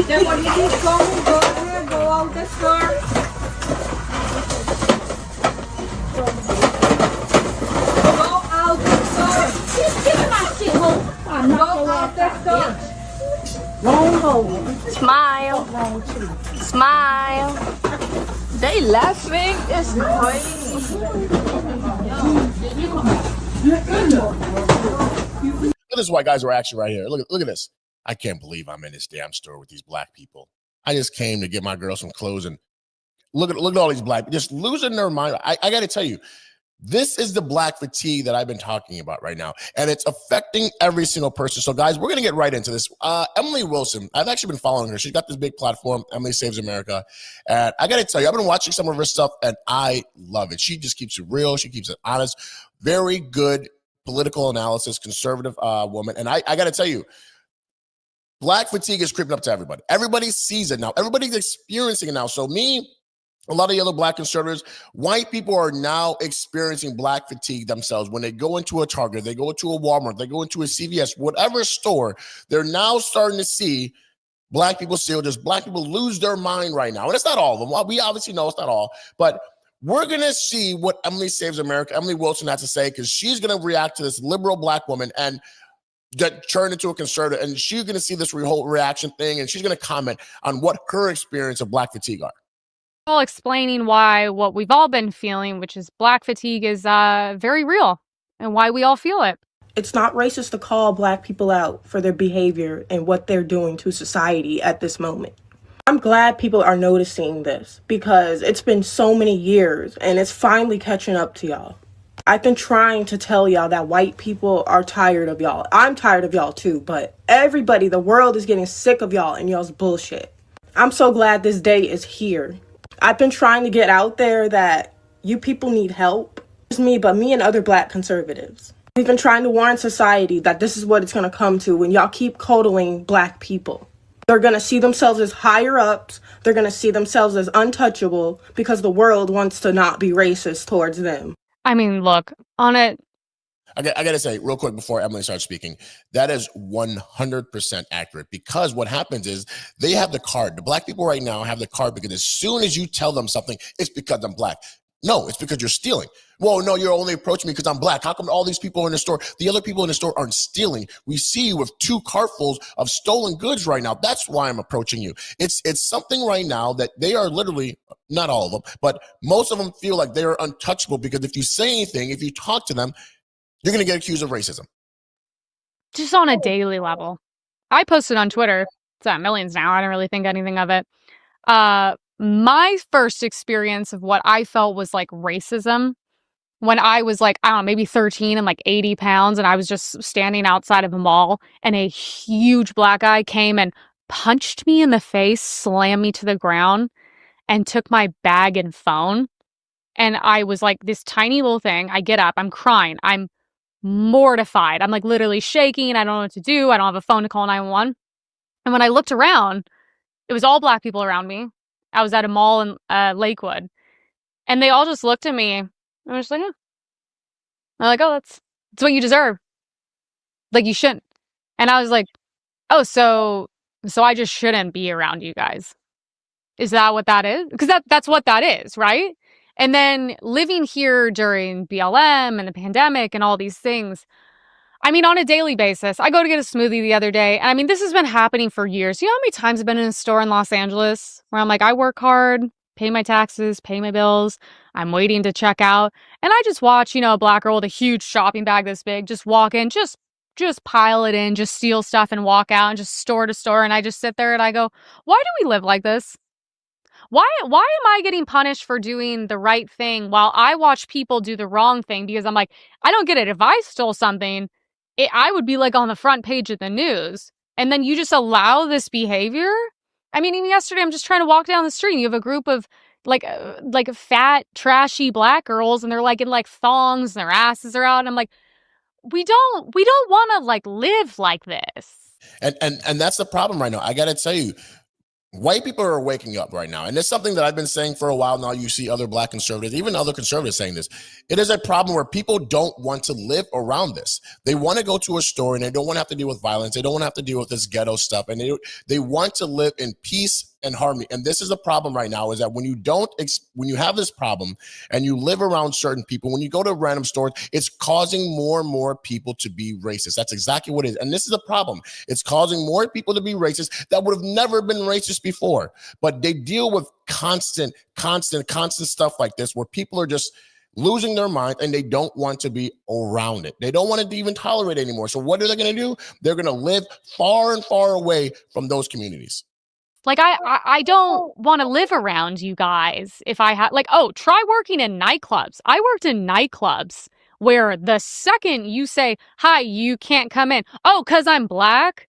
Then when you keep going, go ahead, go out the store. Go out the store. Give me my shit, home. Go out the store. Wrong hole. Smile. Smile. They laughing. It's crazy. Look at this white guys who are actually right here. Look at this. I can't believe I'm in this damn store with these black people. I just came to get my girl some clothes, and look at all these black people just losing their mind. I got to tell you, this is the black fatigue that I've been talking about right now, and it's affecting every single person. So, guys, we're going to get right into this. Emily Wilson, I've actually been following her. She's got this big platform, Emily Saves America, and I got to tell you, I've been watching some of her stuff, and I love it. She just keeps it real. She keeps it honest. Very good political analysis, conservative woman, and I got to tell you, black fatigue is creeping up to everybody. Everybody sees it now. Everybody's experiencing it now. So me, a lot of the other black conservatives, white people are now experiencing black fatigue themselves. When they go into a Target, they go into a Walmart, they go into a CVS, whatever store, they're now starting to see black people still just black people lose their mind right now. And it's not all of them. Well, we obviously know it's not all, but we're going to see what Emily Saves America, Emily Wilson has to say, because she's going to react to this liberal black woman and get turned into a conservative, and she's going to see this whole reaction thing, and she's going to comment on what her experience of black fatigue are. All explaining why what we've all been feeling, which is black fatigue, is very real, and why we all feel it. It's not racist to call black people out for their behavior and what they're doing to society at this moment. I'm glad people are noticing this because it's been so many years and it's finally catching up to y'all. I've been trying to tell y'all that white people are tired of y'all. I'm tired of y'all too, but everybody, the world is getting sick of y'all and y'all's bullshit. I'm so glad this day is here. I've been trying to get out there that you people need help. It's me, but me and other black conservatives. We've been trying to warn society that this is what it's going to come to when y'all keep coddling black people. They're going to see themselves as higher ups. They're going to see themselves as untouchable because the world wants to not be racist towards them. I mean, look, on it. I got to say real quick before Emily starts speaking, that is 100% accurate, because what happens is they have the card. The black people right now have the card because as soon as you tell them something, it's because I'm black. No, it's because you're stealing. Well, no, you're only approaching me because I'm black. How come all these people in the store, the other people in the store aren't stealing? We see you with 2 cartfuls of stolen goods right now. That's why I'm approaching you. It's something right now that they are literally, not all of them, but most of them feel like they are untouchable, because if you say anything, if you talk to them, you're going to get accused of racism. Just on a daily level. I posted on Twitter. It's at millions now. I don't really think anything of it. My first experience of what I felt was like racism when I was like, I don't know, maybe 13 and like 80 pounds. And I was just standing outside of a mall and a huge black guy came and punched me in the face, slammed me to the ground, and took my bag and phone. And I was like this tiny little thing. I get up, I'm crying. I'm mortified. I'm like literally shaking. I don't know what to do. I don't have a phone to call 911. And when I looked around, it was all black people around me. I was at a mall in Lakewood, and they all just looked at me and were just like, yeah. I'm like, oh, that's what you deserve. Like, you shouldn't. And I was like, oh, so I just shouldn't be around you guys. Is that what that is? Because that's what that is, right? And then living here during BLM and the pandemic and all these things, I mean, on a daily basis, I go to get a smoothie the other day. And I mean, this has been happening for years. You know how many times I've been in a store in Los Angeles where I'm like, I work hard, pay my taxes, pay my bills. I'm waiting to check out. And I just watch, a black girl with a huge shopping bag this big, just walk in, just pile it in, just steal stuff and walk out and just store to store. And I just sit there and I go, why do we live like this? Why am I getting punished for doing the right thing while I watch people do the wrong thing? Because I'm like, I don't get it. If I stole something, I would be like on the front page of the news. And then you just allow this behavior? I mean, even yesterday, I'm just trying to walk down the street. And you have a group of like fat, trashy black girls, and they're like in like thongs and their asses are out. And I'm like, we don't want to like live like this. And that's the problem right now. I got to tell you, White people are waking up right now. And it's something that I've been saying for a while now. You see other black conservatives, even other conservatives saying this. It is a problem where people don't want to live around this. They want to go to a store and they don't want to have to deal with violence. They don't want to have to deal with this ghetto stuff. And they want to live in peace and harmony. And this is the problem right now, is that when you have this problem and you live around certain people, when you go to random stores, it's causing more and more people to be racist. That's exactly what it is. And this is a problem. It's causing more people to be racist that would have never been racist before. But they deal with constant stuff like this, where people are just losing their mind and they don't want to be around it. They don't want to even tolerate it anymore. So what are they going to do? They're going to live far and far away from those communities. Like, I don't want to live around you guys if I had, like, oh, try working in nightclubs. I worked in nightclubs where the second you say, hi, you can't come in. Oh, because I'm black?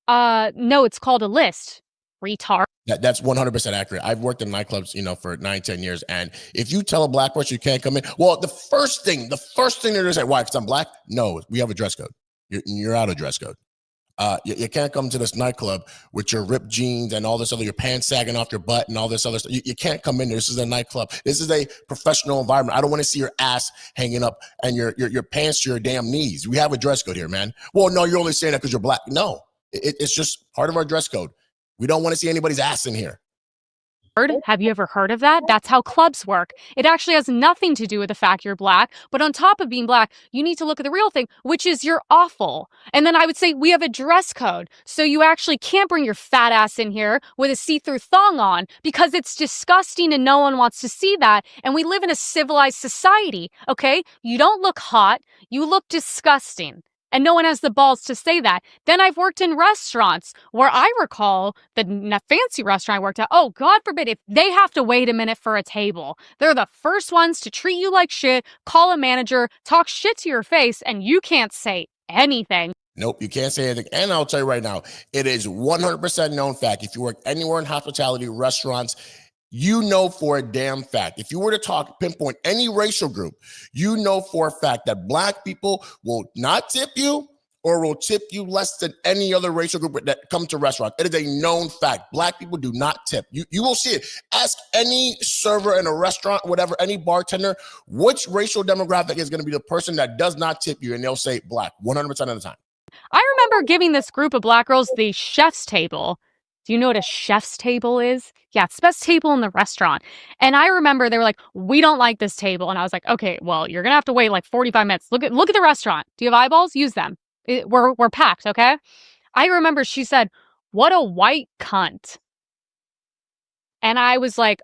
No, it's called a list. Retard. That's 100% accurate. I've worked in nightclubs, for 9-10 years. And if you tell a black person you can't come in, well, the first thing they're going to say, why? Because I'm black? No, we have a dress code. You're out of dress code. You can't come to this nightclub with your ripped jeans and all this other, your pants sagging off your butt and all this other stuff. You can't come in there. This is a nightclub. This is a professional environment. I don't want to see your ass hanging up and your pants to your damn knees. We have a dress code here, man. Well, no, you're only saying that because you're black. No, it's just part of our dress code. We don't want to see anybody's ass in here. Have you ever heard of that? That's how clubs work. It actually has nothing to do with the fact you're black, but on top of being black, you need to look at the real thing, which is you're awful. And then I would say we have a dress code, so you actually can't bring your fat ass in here with a see-through thong on because it's disgusting and no one wants to see that. And we live in a civilized society, okay? You don't look hot, you look disgusting. And no one has the balls to say that. Then I've worked in restaurants where I recall the fancy restaurant I worked at. Oh, God forbid, if they have to wait a minute for a table, they're the first ones to treat you like shit, call a manager, talk shit to your face, and you can't say anything. Nope, you can't say anything. And I'll tell you right now, it is 100% known fact. If you work anywhere in hospitality, restaurants, you know for a damn fact, if you were to pinpoint any racial group, you know for a fact that black people will not tip you or will tip you less than any other racial group that come to restaurants. It is a known fact. Black people do not tip. You will see it. Ask any server in a restaurant, whatever, any bartender, which racial demographic is going to be the person that does not tip you, and they'll say black 100% of the time. I remember giving this group of black girls the chef's table. Do you know what a chef's table is? Yeah, it's the best table in the restaurant. And I remember they were like, we don't like this table. And I was like, okay, well, you're going to have to wait like 45 minutes. Look at the restaurant. Do you have eyeballs? Use them. We're packed, okay? I remember she said, what a white cunt. And I was like,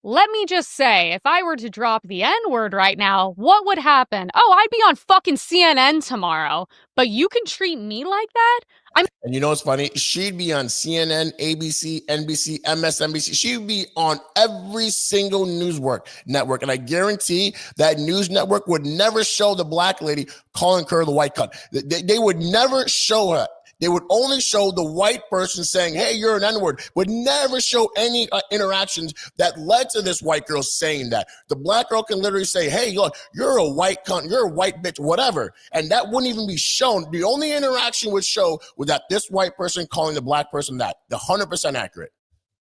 let me just say, if I were to drop the N-word right now, what would happen? Oh, I'd be on fucking CNN tomorrow. But you can treat me like that? And you know what's funny? She'd be on CNN, ABC, NBC, MSNBC. She'd be on every single news network. And I guarantee that news network would never show the black lady calling her the white cunt. They would never show her. They would only show the white person saying, hey, you're an N-word, would never show any interactions that led to this white girl saying that. The black girl can literally say, hey, look, you're a white cunt, you're a white bitch, whatever. And that wouldn't even be shown. The only interaction would show was that this white person calling the black person that. The 100% accurate.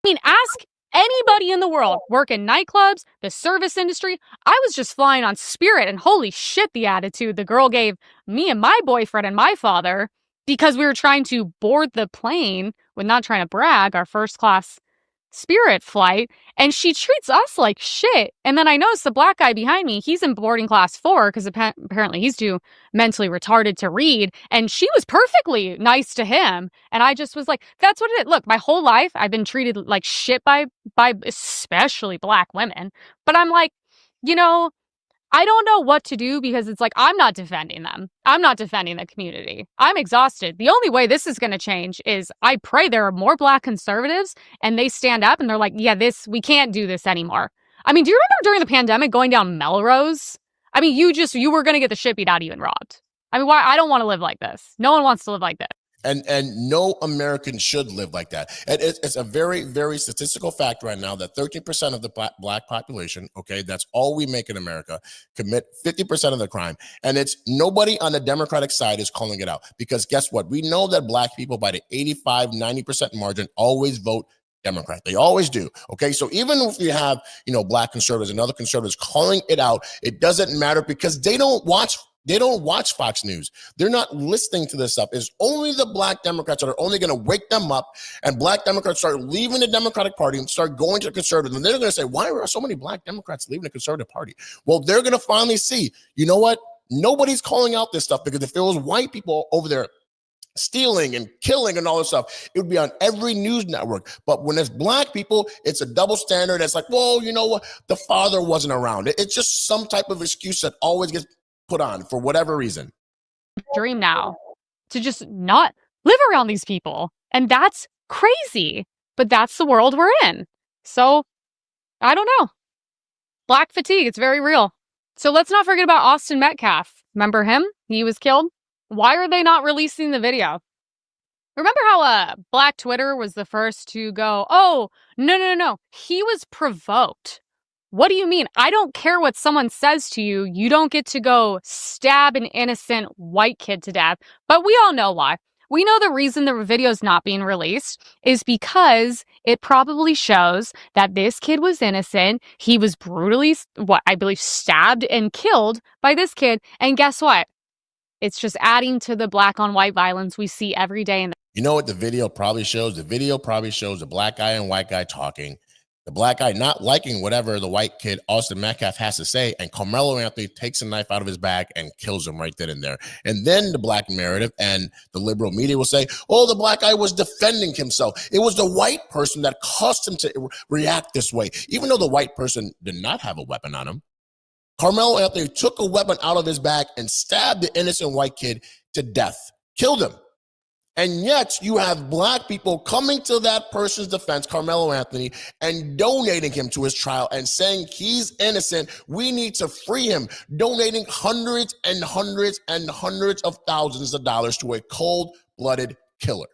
I mean, ask anybody in the world, work in nightclubs, the service industry. I was just flying on Spirit, and holy shit, the attitude the girl gave me and my boyfriend and my father, because we were trying to board the plane with, not trying to brag, our first class Spirit flight, and she treats us like shit. And then I noticed the black guy behind me, he's in boarding class 4 because apparently he's too mentally retarded to read, and she was perfectly nice to him. And I just was like, that's what it is. Look, my whole life I've been treated like shit by especially black women, but I'm like, I don't know what to do, because it's like, I'm not defending them. I'm not defending the community. I'm exhausted. The only way this is going to change is I pray there are more black conservatives and they stand up and they're like, yeah, we can't do this anymore. I mean, do you remember during the pandemic going down Melrose? I mean, you were going to get the shit beat out of you and robbed. I mean, why? I don't want to live like this. No one wants to live like this. And no American should live like that. And it's a very, very statistical fact right now that 13% of the black population, okay, that's all we make in America, commit 50% of the crime. And it's nobody on the Democratic side is calling it out, because guess what? We know that black people by the 85, 90% margin always vote Democrat. They always do. Okay. So even if you have, black conservatives and other conservatives calling it out, it doesn't matter, because they don't watch Fox News. They're not listening to this stuff. It's only the black Democrats that are only going to wake them up, and black Democrats start leaving the Democratic Party and start going to the conservatives. And they're going to say, why are so many black Democrats leaving the conservative party? Well, they're going to finally see, you know what? Nobody's calling out this stuff, because if it was white people over there stealing and killing and all this stuff, it would be on every news network. But when it's black people, it's a double standard. It's like, well, you know what? The father wasn't around. It's just some type of excuse that always gets put on for whatever reason. Dream now to just not live around these people. And that's crazy. But that's the world we're in. So, I don't know. Black fatigue, it's very real. So let's not forget about Austin Metcalf. Remember him? He was killed. Why are they not releasing the video? Remember how Black Twitter was the first to go, oh, no. He was provoked. What do you mean? I don't care what someone says to you. You don't get to go stab an innocent white kid to death. But we all know why. We know the reason the video is not being released is because it probably shows that this kid was innocent. He was brutally, I believe, stabbed and killed by this kid. And guess what? It's just adding to the black on white violence we see every day. You know what the video probably shows? The video probably shows a black guy and white guy talking. The black guy not liking whatever the white kid, Austin Metcalf, has to say, and Carmelo Anthony takes a knife out of his bag and kills him right then and there. And then the black narrative and the liberal media will say, oh, the black guy was defending himself. It was the white person that caused him to react this way, even though the white person did not have a weapon on him. Carmelo Anthony took a weapon out of his bag and stabbed the innocent white kid to death, killed him. And yet you have black people coming to that person's defense, Carmelo Anthony, and donating him to his trial and saying he's innocent. We need to free him, donating hundreds and hundreds and hundreds of thousands of dollars to a cold-blooded killer.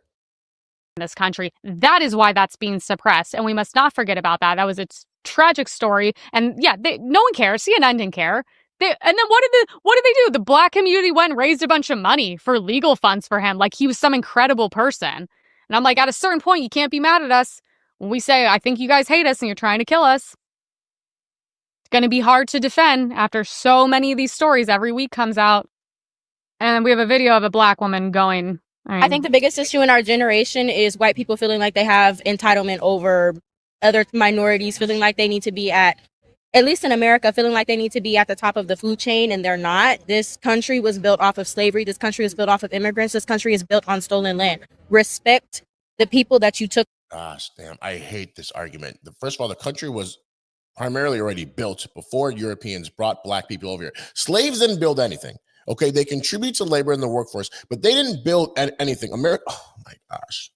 In this country, that is why that's being suppressed. And we must not forget about that. That was a tragic story. And yeah, no one cares. CNN didn't care. And then what did they do? The black community went and raised a bunch of money for legal funds for him, like he was some incredible person. And I'm like, at a certain point, you can't be mad at us when we say, I think you guys hate us and you're trying to kill us. It's going to be hard to defend after so many of these stories every week comes out. And we have a video of a black woman going. I think the biggest issue in our generation is white people feeling like they have entitlement over other minorities, feeling like they need to be at least in America, feeling like they need to be at the top of the food chain, and they're not. This country was built off of slavery. This country was built off of immigrants. This country is built on stolen land. Respect the people that you took. Gosh, damn, I hate this argument. First of all, the country was primarily already built before Europeans brought black people over here. Slaves didn't build anything. Okay, they contribute to labor in the workforce, but they didn't build anything. America, oh my gosh.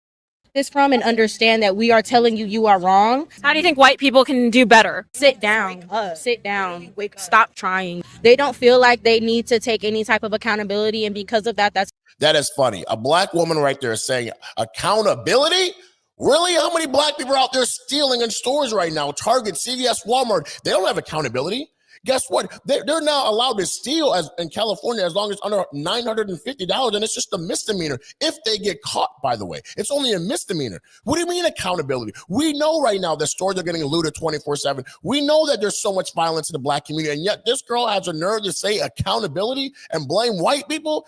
This from and understand that we are telling you you are wrong. How do you think white people can do better? Sit down, stop trying. They don't feel like they need to take any type of accountability, and because of that, that is funny. A black woman right there is saying accountability? Really? How many black people are out there stealing in stores right now? Target, CVS, Walmart. They don't have accountability. Guess what? They're now allowed to steal in California as long as under $950, and it's just a misdemeanor if they get caught, by the way. It's only a misdemeanor. What do you mean accountability? We know right now that stores are getting looted 24/7. We know that there's so much violence in the black community, and yet this girl has a nerve to say accountability and blame white people.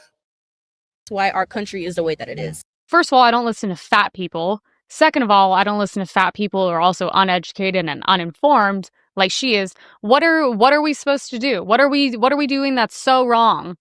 That's why our country is the way that it is. First of all, I don't listen to fat people. Second of all, I don't listen to fat people who are also uneducated and uninformed like she is. What are we supposed to do? What are we doing that's so wrong?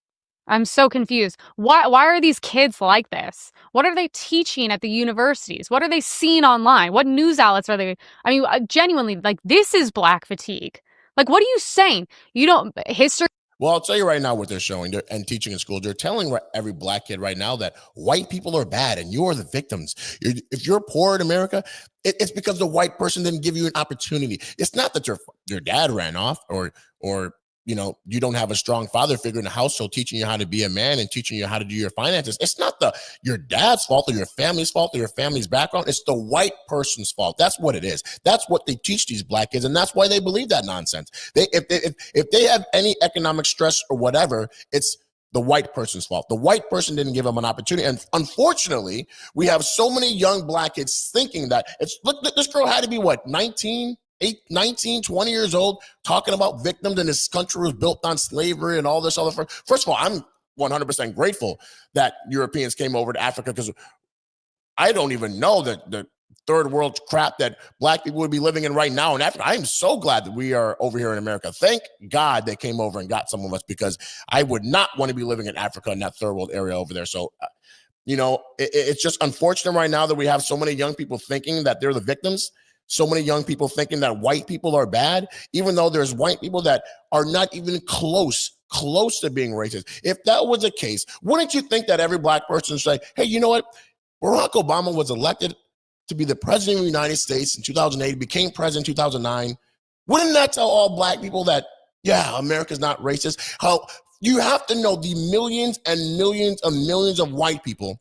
I'm so confused. Why are these kids like this? What are they teaching at the universities? What are they seeing online? What news outlets are they? I mean, genuinely, like, this is black fatigue. Like, what are you saying? You don't history. Well, I'll tell you right now what they're showing and teaching in school. They're telling every black kid right now that white people are bad and you're the victims. If you're poor in America, it's because the white person didn't give you an opportunity. It's not that your dad ran off or you don't have a strong father figure in the household teaching you how to be a man and teaching you how to do your finances. It's not your dad's fault or your family's fault or your family's background. It's the white person's fault. That's what it is. That's what they teach these black kids, and that's why they believe that nonsense. If they have any economic stress or whatever, it's the white person's fault. The white person didn't give them an opportunity. And unfortunately, we have so many young black kids thinking that look, this girl had to be 19, 20 years old, talking about victims, and this country was built on slavery and all this other. First of all, I'm 100% grateful that Europeans came over to Africa, because I don't even know that the third world crap that black people would be living in right now in Africa. I am so glad that we are over here in America. Thank God they came over and got some of us, because I would not want to be living in Africa in that third world area over there. So, it's just unfortunate right now that we have so many young people thinking that they're the victims. So many young people thinking that white people are bad, even though there's white people that are not even close to being racist. If that was the case, wouldn't you think that every black person would say, hey, you know what? Barack Obama was elected to be the president of the United States in 2008, became president in 2009. Wouldn't that tell all black people that, yeah, America's not racist? How you have to know the millions and millions and millions of white people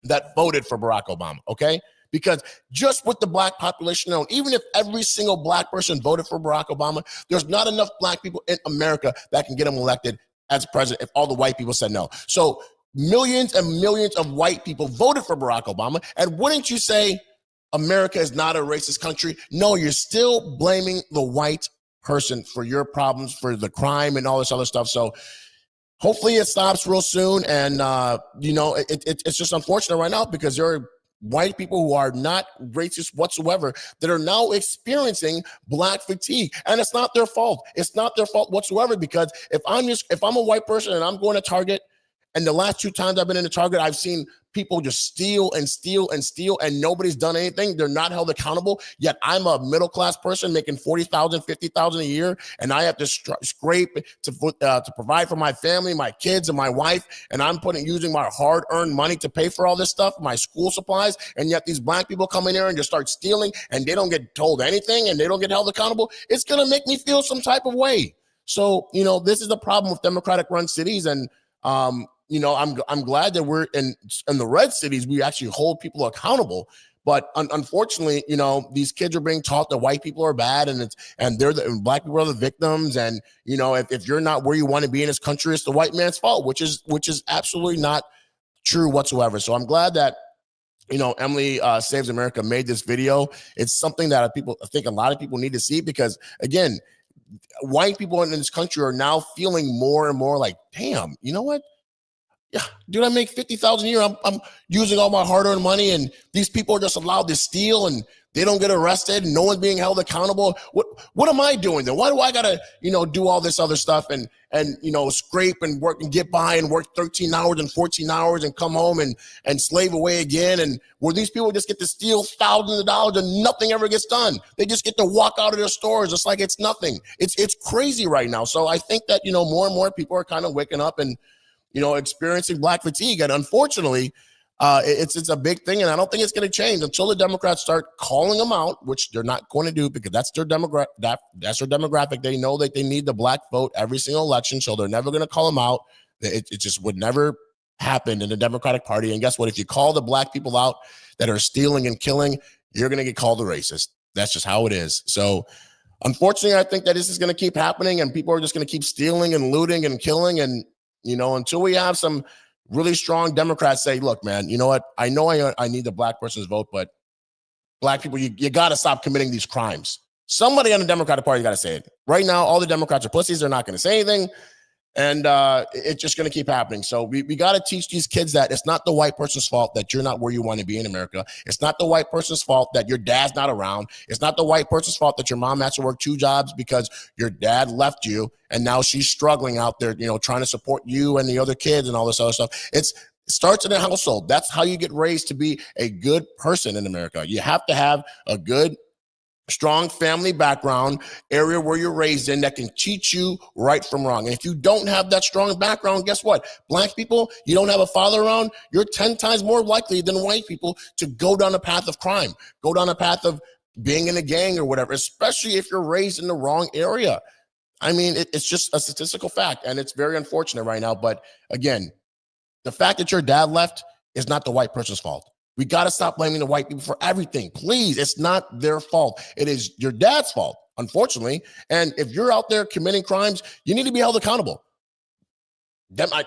that voted for Barack Obama, okay? Because just with the black population alone, even if every single black person voted for Barack Obama, there's not enough black people in America that can get him elected as president if all the white people said no. So millions and millions of white people voted for Barack Obama. And wouldn't you say America is not a racist country? No, you're still blaming the white person for your problems, for the crime and all this other stuff. So hopefully it stops real soon. And, it's just unfortunate right now, because there are white people who are not racist whatsoever that are now experiencing black fatigue, and it's not their fault. It's not their fault whatsoever, because if I'm a white person and I'm going to Target, and the last 2 times I've been in the Target, I've seen people just steal and steal and steal, and nobody's done anything. They're not held accountable. Yet I'm a middle-class person making $40,000, $50,000 a year, and I have to scrape to provide for my family, my kids, and my wife. And I'm using my hard-earned money to pay for all this stuff, my school supplies. And yet these black people come in here and just start stealing, and they don't get told anything, and they don't get held accountable. It's gonna make me feel some type of way. So this is the problem with Democratic-run cities, and I'm glad that we're in the red cities. We actually hold people accountable, but unfortunately, these kids are being taught that white people are bad, and black people are the victims. And if you're not where you want to be in this country, it's the white man's fault, which is absolutely not true whatsoever. So I'm glad that Emily Saves America made this video. It's something that I think a lot of people need to see, because again, white people in this country are now feeling more and more like, damn, you know what? Yeah, dude, I make $50,000 a year. I'm using all my hard-earned money, and these people are just allowed to steal, and they don't get arrested, and no one's being held accountable. What am I doing then? Why do I gotta, do all this other stuff and scrape and work and get by and work 13 hours and 14 hours and come home and slave away again? And where these people just get to steal thousands of dollars and nothing ever gets done. They just get to walk out of their stores just like it's nothing. It's crazy right now. So I think that more and more people are kind of waking up and experiencing black fatigue. And unfortunately, it's a big thing, and I don't think it's going to change until the Democrats start calling them out, which they're not going to do, because that's their demographic. They know that they need the black vote every single election, so they're never going to call them out. It just would never happen in the Democratic Party. And guess what? If you call the black people out that are stealing and killing, you're going to get called a racist. That's just how it is. So unfortunately, I think that this is going to keep happening, and people are just going to keep stealing and looting and killing. And until we have some really strong Democrats say, look, man, you know what? I know I need the black person's vote, but black people, you got to stop committing these crimes. Somebody on the Democratic Party got to say it. Right now, all the Democrats are pussies. They're not going to say anything. And it's just going to keep happening. So we got to teach these kids that it's not the white person's fault that you're not where you want to be in America. It's not the white person's fault that your dad's not around. It's not the white person's fault that your mom has to work 2 jobs because your dad left you, and now she's struggling out there, trying to support you and the other kids and all this other stuff. It starts in a household. That's how you get raised to be a good person in America. You have to have a good, strong family background, area where you're raised in, that can teach you right from wrong. And if you don't have that strong background, guess what? Black people, you don't have a father around, you're 10 times more likely than white people to go down a path of crime, go down a path of being in a gang or whatever, especially if you're raised in the wrong area. I mean, it's just a statistical fact, and it's very unfortunate right now. But again, the fact that your dad left is not the white person's fault. We got to stop blaming the white people for everything. Please, it's not their fault. It is your dad's fault, unfortunately. And if you're out there committing crimes, you need to be held accountable.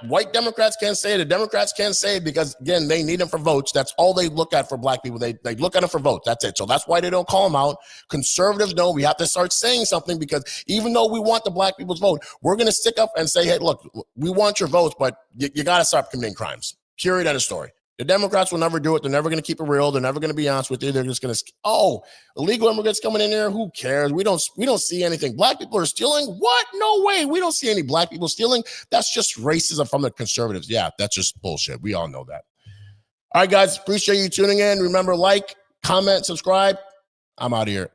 White Democrats can't say it. The Democrats can't say it because, again, they need them for votes. That's all they look at for black people. They look at them for votes. That's it. So that's why they don't call them out. Conservatives know we have to start saying something because even though we want the black people's vote, we're going to stick up and say, hey, look, we want your votes, but you got to stop committing crimes. Period. End of story. The Democrats will never do it. They're never going to keep it real. They're never going to be honest with you. They're just going to, illegal immigrants coming in here. Who cares? We don't see anything. Black people are stealing. What? No way. We don't see any black people stealing. That's just racism from the conservatives. Yeah, that's just bullshit. We all know that. All right, guys. Appreciate you tuning in. Remember, like, comment, subscribe. I'm out of here.